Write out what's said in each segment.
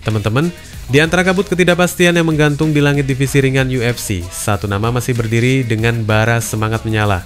Teman-teman, di antara kabut ketidakpastian yang menggantung di langit divisi ringan UFC, satu nama masih berdiri dengan bara semangat menyala,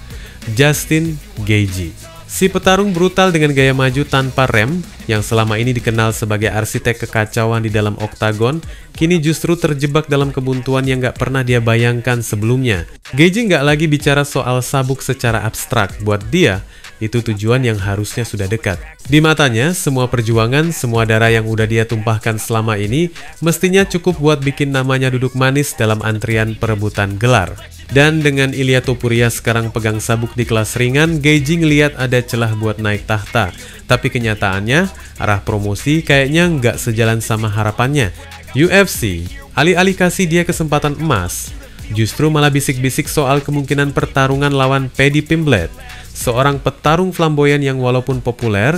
Justin Gaethje. Si petarung brutal dengan gaya maju tanpa rem, yang selama ini dikenal sebagai arsitek kekacauan di dalam oktagon, kini justru terjebak dalam kebuntuan yang gak pernah dia bayangkan sebelumnya. Gaethje gak lagi bicara soal sabuk secara abstrak. Buat dia, itu tujuan yang harusnya sudah dekat. Di matanya, semua perjuangan, semua darah yang udah dia tumpahkan selama ini, mestinya cukup buat bikin namanya duduk manis dalam antrian perebutan gelar. Dan dengan Ilia Topuria sekarang pegang sabuk di kelas ringan, Gaethje ngeliat ada celah buat naik tahta. Tapi kenyataannya, arah promosi kayaknya nggak sejalan sama harapannya. UFC, alih-alih kasih dia kesempatan emas, justru malah bisik-bisik soal kemungkinan pertarungan lawan Paddy Pimblett, seorang petarung flamboyan yang walaupun populer,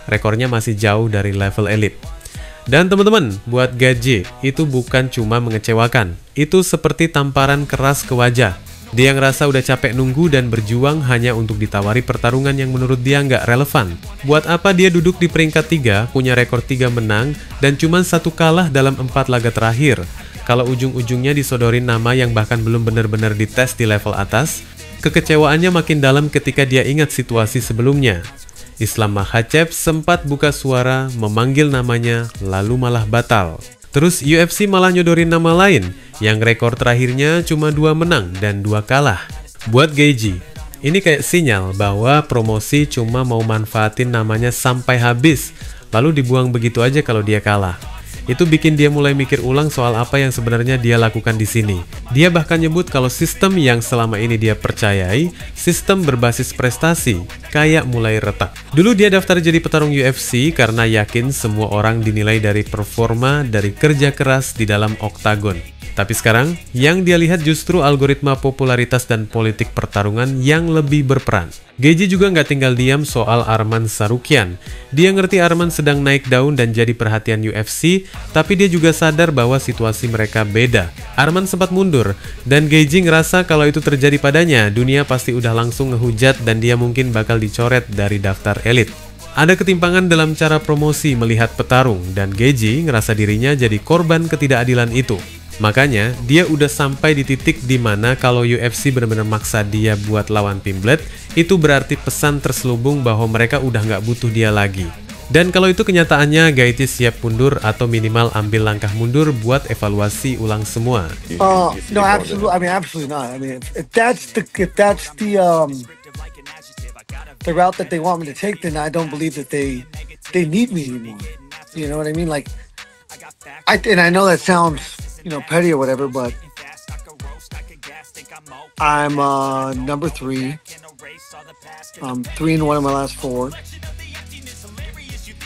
rekornya masih jauh dari level elit. Dan teman-teman, buat Gaethje, itu bukan cuma mengecewakan. Itu seperti tamparan keras ke wajah. Dia ngerasa udah capek nunggu dan berjuang hanya untuk ditawari pertarungan yang menurut dia nggak relevan. Buat apa dia duduk di peringkat 3, punya rekor 3 menang, dan cuma 1 kalah dalam 4 laga terakhir. Kalau ujung-ujungnya disodorin nama yang bahkan belum benar-benar dites di level atas, kekecewaannya makin dalam ketika dia ingat situasi sebelumnya. Islam Makhachev sempat buka suara memanggil namanya, lalu malah batal. Terus UFC malah nyodorin nama lain, yang rekor terakhirnya cuma 2 menang dan 2 kalah. Buat Gaethje, ini kayak sinyal bahwa promosi cuma mau manfaatin namanya sampai habis, lalu dibuang begitu aja kalau dia kalah. Itu bikin dia mulai mikir ulang soal apa yang sebenarnya dia lakukan di sini. Dia bahkan nyebut kalau sistem yang selama ini dia percayai, sistem berbasis prestasi, kayak mulai retak. Dulu dia daftar jadi petarung UFC karena yakin semua orang dinilai dari performa, dari kerja keras di dalam oktagon. Tapi sekarang, yang dia lihat justru algoritma popularitas dan politik pertarungan yang lebih berperan. Gaethje juga nggak tinggal diam soal Arman Tsarukyan. Dia ngerti Arman sedang naik daun dan jadi perhatian UFC, tapi dia juga sadar bahwa situasi mereka beda. Arman sempat mundur, dan Gaethje ngerasa kalau itu terjadi padanya, dunia pasti udah langsung ngehujat dan dia mungkin bakal dicoret dari daftar elit. Ada ketimpangan dalam cara promosi melihat petarung, dan Gaethje ngerasa dirinya jadi korban ketidakadilan itu. Makanya, dia udah sampai di titik dimana kalau UFC benar-benar maksa dia buat lawan Pimblett, itu berarti pesan terselubung bahwa mereka udah nggak butuh dia lagi. Dan kalau itu kenyataannya, Gaethje siap mundur atau minimal ambil langkah mundur buat evaluasi ulang semua. No, absolutely. I mean, absolutely not. I mean, if that's the route that they want me to take, then I don't believe that they need me anymore. You know what I mean? Like, I know that sounds, petty or whatever, but I'm number 3. 3-1 in my last 4.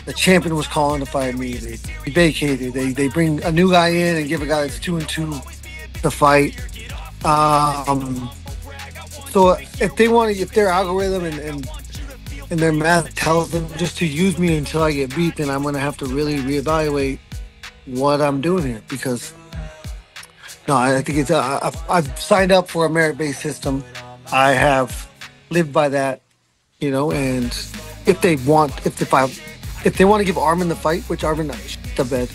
The champion was calling to fight me. They vacated. They bring a new guy in and give a guy that's 2-2 to fight. So if their algorithm and their math tells them just to use me until I get beat, then I'm gonna have to really reevaluate what I'm doing here, because no, I think it's I've signed up for a merit-based system. I have lived by that, and if they want to give Arman the fight, which Arman the bed,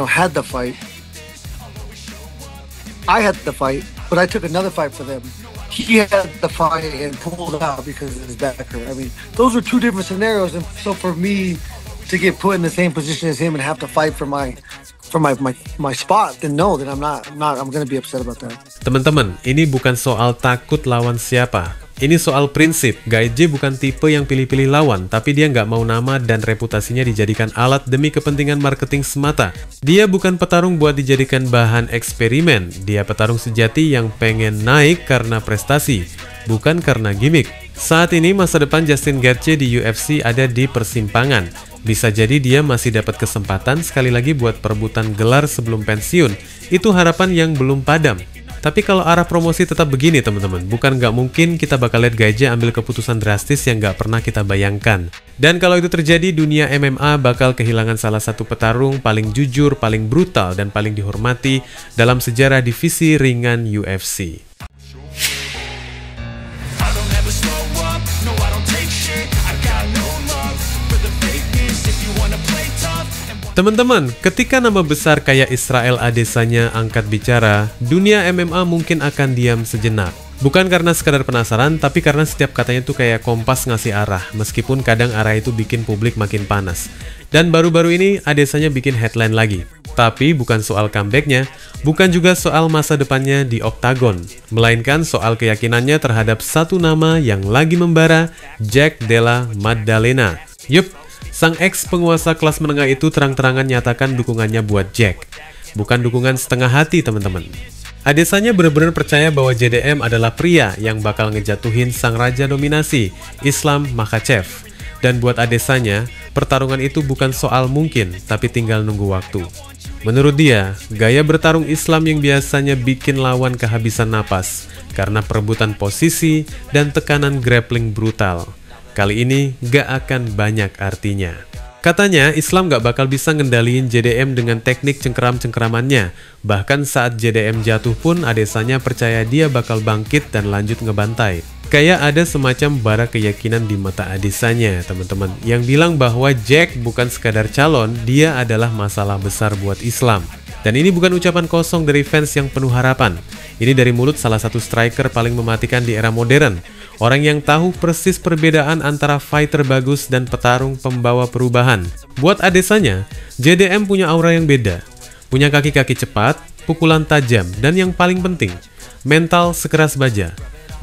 had the fight. I had the fight, but I took another fight for them. He had the fight and pulled out because of his backer. I mean, those were 2 different scenarios, and so for me to get put in the same position as him and have to fight for my spot, then no, then I'm gonna be upset about that. Teman-teman, ini bukan soal takut lawan siapa. Ini soal prinsip. Gaethje bukan tipe yang pilih-pilih lawan, tapi dia nggak mau nama dan reputasinya dijadikan alat demi kepentingan marketing semata. Dia bukan petarung buat dijadikan bahan eksperimen. Dia petarung sejati yang pengen naik karena prestasi, bukan karena gimmick. Saat ini masa depan Justin Gaethje di UFC ada di persimpangan. Bisa jadi dia masih dapat kesempatan sekali lagi buat perebutan gelar sebelum pensiun. Itu harapan yang belum padam. Tapi kalau arah promosi tetap begini teman-teman, bukan nggak mungkin kita bakal lihat Gaethje ambil keputusan drastis yang nggak pernah kita bayangkan. Dan kalau itu terjadi, dunia MMA bakal kehilangan salah satu petarung paling jujur, paling brutal, dan paling dihormati dalam sejarah divisi ringan UFC. Teman-teman, ketika nama besar kayak Israel Adesanya angkat bicara, dunia MMA mungkin akan diam sejenak. Bukan karena sekadar penasaran, tapi karena setiap katanya tuh kayak kompas ngasih arah, meskipun kadang arah itu bikin publik makin panas. Dan baru-baru ini Adesanya bikin headline lagi. Tapi bukan soal comebacknya, bukan juga soal masa depannya di Oktagon, melainkan soal keyakinannya terhadap satu nama yang lagi membara, Jack Della Maddalena. Yup, sang ex penguasa kelas menengah itu terang-terangan nyatakan dukungannya buat Jack. Bukan dukungan setengah hati, teman-teman. Adesanya benar-benar percaya bahwa JDM adalah pria yang bakal ngejatuhin sang raja dominasi, Islam Makhachev. Dan buat Adesanya, pertarungan itu bukan soal mungkin, tapi tinggal nunggu waktu. Menurut dia, gaya bertarung Islam yang biasanya bikin lawan kehabisan napas karena perebutan posisi dan tekanan grappling brutal. Kali ini gak akan banyak artinya. Katanya Islam gak bakal bisa ngendaliin JDM dengan teknik cengkeram-cengkeramannya. Bahkan saat JDM jatuh pun Adesanya percaya dia bakal bangkit dan lanjut ngebantai. Kayak ada semacam bara keyakinan di mata Adesanya, teman-teman, yang bilang bahwa Jack bukan sekadar calon, dia adalah masalah besar buat Islam. Dan ini bukan ucapan kosong dari fans yang penuh harapan. Ini dari mulut salah satu striker paling mematikan di era modern. Orang yang tahu persis perbedaan antara fighter bagus dan petarung pembawa perubahan. Buat Adesanya, JDM punya aura yang beda. Punya kaki-kaki cepat, pukulan tajam, dan yang paling penting, mental sekeras baja.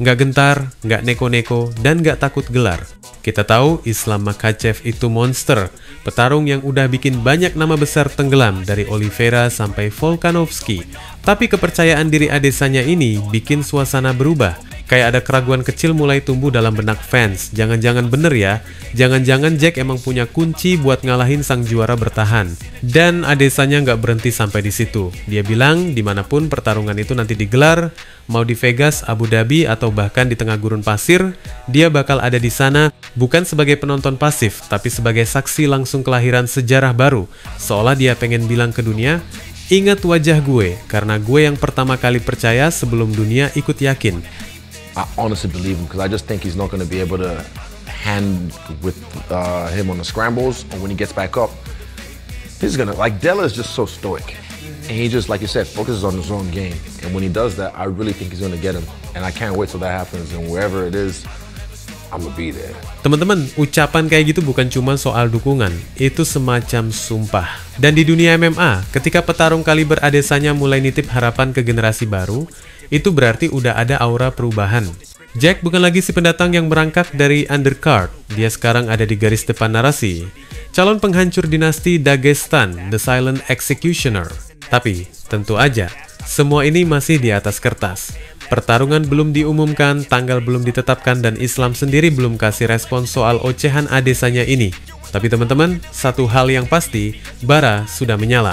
Nggak gentar, nggak neko-neko, dan nggak takut gelar. Kita tahu Islam Makhachev itu monster, petarung yang udah bikin banyak nama besar tenggelam dari Oliveira sampai Volkanovski. Tapi kepercayaan diri Adesanya ini bikin suasana berubah. Kayak ada keraguan kecil mulai tumbuh dalam benak fans. Jangan-jangan bener ya, jangan-jangan Jack emang punya kunci buat ngalahin sang juara bertahan. Dan Adesanya nggak berhenti sampai di situ. Dia bilang dimanapun pertarungan itu nanti digelar, mau di Vegas, Abu Dhabi, atau bahkan di tengah gurun pasir, dia bakal ada di sana bukan sebagai penonton pasif, tapi sebagai saksi langsung kelahiran sejarah baru. Seolah dia pengen bilang ke dunia, ingat wajah gue, karena gue yang pertama kali percaya sebelum dunia ikut yakin. I honestly believe him because I just think he's not going to be able to hand with him on the scrambles, or when he gets back up, he's gonna, like, Della is just so stoic, and he just, like you said, focuses on his own game. And when he does that, I really think he's gonna get him, and I can't wait till that happens. And wherever it is, I'm gonna be there. Teman-teman, ucapan kayak gitu bukan cuma soal dukungan, itu semacam sumpah. Dan di dunia MMA, ketika petarung kaliber Adesanya mulai nitip harapan ke generasi baru, itu berarti udah ada aura perubahan. Jack bukan lagi si pendatang yang merangkak dari undercard, dia sekarang ada di garis depan narasi. Calon penghancur dinasti Dagestan, The Silent Executioner. Tapi, tentu aja, semua ini masih di atas kertas. Pertarungan belum diumumkan, tanggal belum ditetapkan, dan Islam sendiri belum kasih respon soal ocehan Adesanya ini. Tapi teman-teman, satu hal yang pasti, bara sudah menyala.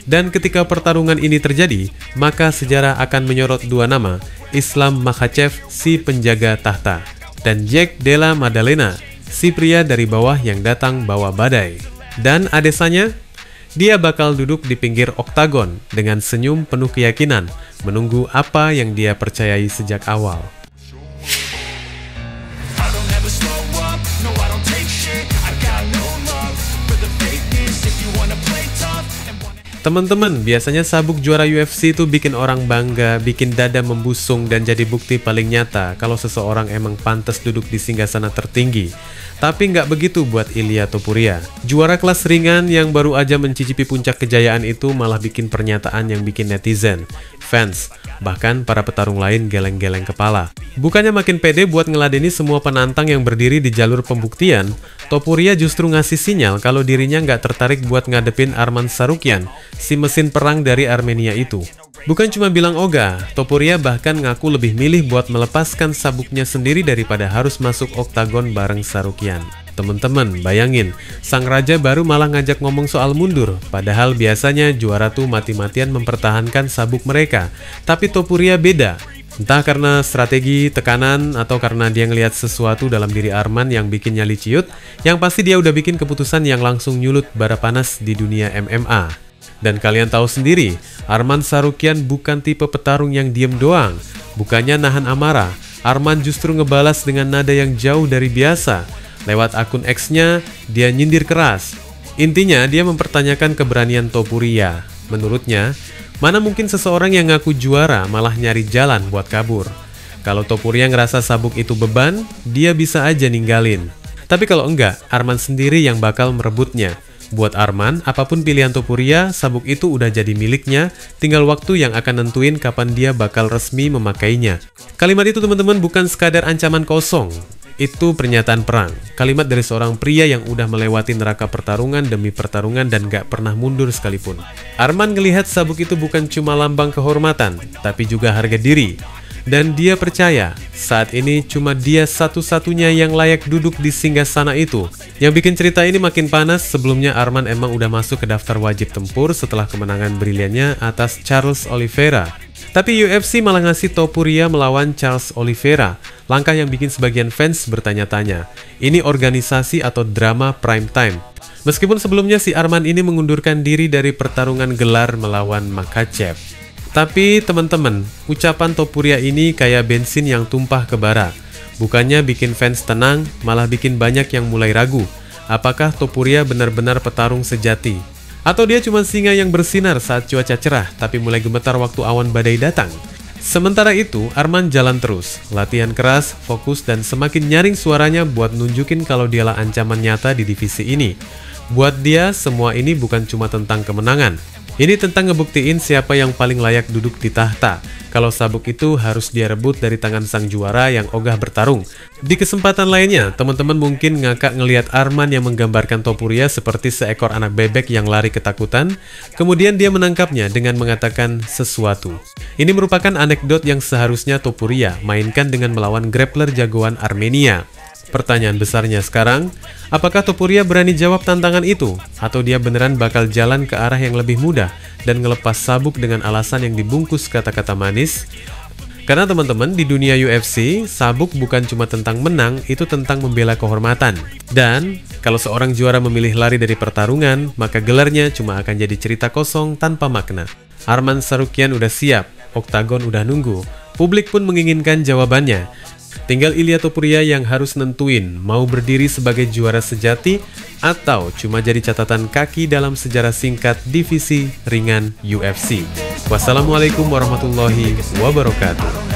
Dan ketika pertarungan ini terjadi, maka sejarah akan menyorot dua nama, Islam Makhachev, si penjaga tahta, dan Jack Della Maddalena, si pria dari bawah yang datang bawa badai. Dan Adesanya, dia bakal duduk di pinggir oktagon dengan senyum penuh keyakinan, menunggu apa yang dia percayai sejak awal. Teman-teman, biasanya sabuk juara UFC itu bikin orang bangga, bikin dada membusung, dan jadi bukti paling nyata kalau seseorang emang pantas duduk di singgasana tertinggi. Tapi nggak begitu buat Ilia Topuria. Juara kelas ringan yang baru aja mencicipi puncak kejayaan itu malah bikin pernyataan yang bikin netizen, fans, bahkan para petarung lain geleng-geleng kepala. Bukannya makin pede buat ngeladeni semua penantang yang berdiri di jalur pembuktian, Topuria justru ngasih sinyal kalau dirinya nggak tertarik buat ngadepin Arman Tsarukyan, si mesin perang dari Armenia itu. Bukan cuma bilang ogah, Topuria bahkan ngaku lebih milih buat melepaskan sabuknya sendiri daripada harus masuk oktagon bareng Tsarukyan. Temen-temen, bayangin, sang raja baru malah ngajak ngomong soal mundur, padahal biasanya juara tuh mati-matian mempertahankan sabuk mereka. Tapi Topuria beda. Entah karena strategi, tekanan, atau karena dia ngelihat sesuatu dalam diri Arman yang bikin nyali ciut, yang pasti dia udah bikin keputusan yang langsung nyulut bara panas di dunia MMA. Dan kalian tahu sendiri, Arman Tsarukyan bukan tipe petarung yang diem doang. Bukannya nahan amarah, Arman justru ngebalas dengan nada yang jauh dari biasa. Lewat akun X-nya, dia nyindir keras. Intinya, dia mempertanyakan keberanian Topuria. Menurutnya, mana mungkin seseorang yang ngaku juara malah nyari jalan buat kabur. Kalau Topuria ngerasa sabuk itu beban, dia bisa aja ninggalin. Tapi kalau enggak, Arman sendiri yang bakal merebutnya. Buat Arman, apapun pilihan Topuria, sabuk itu udah jadi miliknya, tinggal waktu yang akan nentuin kapan dia bakal resmi memakainya. Kalimat itu teman-teman bukan sekadar ancaman kosong. Itu pernyataan perang. Kalimat dari seorang pria yang udah melewati neraka pertarungan demi pertarungan dan gak pernah mundur sekalipun. Arman ngelihat sabuk itu bukan cuma lambang kehormatan, tapi juga harga diri. Dan dia percaya, saat ini cuma dia satu-satunya yang layak duduk di singgasana itu. Yang bikin cerita ini makin panas, sebelumnya Arman emang udah masuk ke daftar wajib tempur setelah kemenangan briliannya atas Charles Oliveira. Tapi UFC malah ngasih Topuria melawan Charles Oliveira, langkah yang bikin sebagian fans bertanya-tanya, ini organisasi atau drama prime time? Meskipun sebelumnya si Arman ini mengundurkan diri dari pertarungan gelar melawan Makhachev. Tapi teman-teman, ucapan Topuria ini kayak bensin yang tumpah ke bara. Bukannya bikin fans tenang, malah bikin banyak yang mulai ragu. Apakah Topuria benar-benar petarung sejati? Atau dia cuma singa yang bersinar saat cuaca cerah, tapi mulai gemetar waktu awan badai datang? Sementara itu, Arman jalan terus, latihan keras, fokus, dan semakin nyaring suaranya buat nunjukin kalau dialah ancaman nyata di divisi ini. Buat dia, semua ini bukan cuma tentang kemenangan. Ini tentang ngebuktiin siapa yang paling layak duduk di tahta. Kalau sabuk itu harus dia rebut dari tangan sang juara yang ogah bertarung. Di kesempatan lainnya, teman-teman mungkin ngakak ngelihat Arman yang menggambarkan Topuria seperti seekor anak bebek yang lari ketakutan. Kemudian dia menangkapnya dengan mengatakan sesuatu. Ini merupakan anekdot yang seharusnya Topuria mainkan dengan melawan grappler jagoan Armenia. Pertanyaan besarnya sekarang, apakah Topuria berani jawab tantangan itu? Atau dia beneran bakal jalan ke arah yang lebih mudah dan ngelepas sabuk dengan alasan yang dibungkus kata-kata manis? Karena teman-teman, di dunia UFC, sabuk bukan cuma tentang menang, itu tentang membela kehormatan. Dan, kalau seorang juara memilih lari dari pertarungan, maka gelarnya cuma akan jadi cerita kosong tanpa makna. Arman Tsarukyan udah siap, Oktagon udah nunggu, publik pun menginginkan jawabannya. Tinggal Ilia Topuria yang harus nentuin mau berdiri sebagai juara sejati atau cuma jadi catatan kaki dalam sejarah singkat divisi ringan UFC. Wassalamualaikum warahmatullahi wabarakatuh.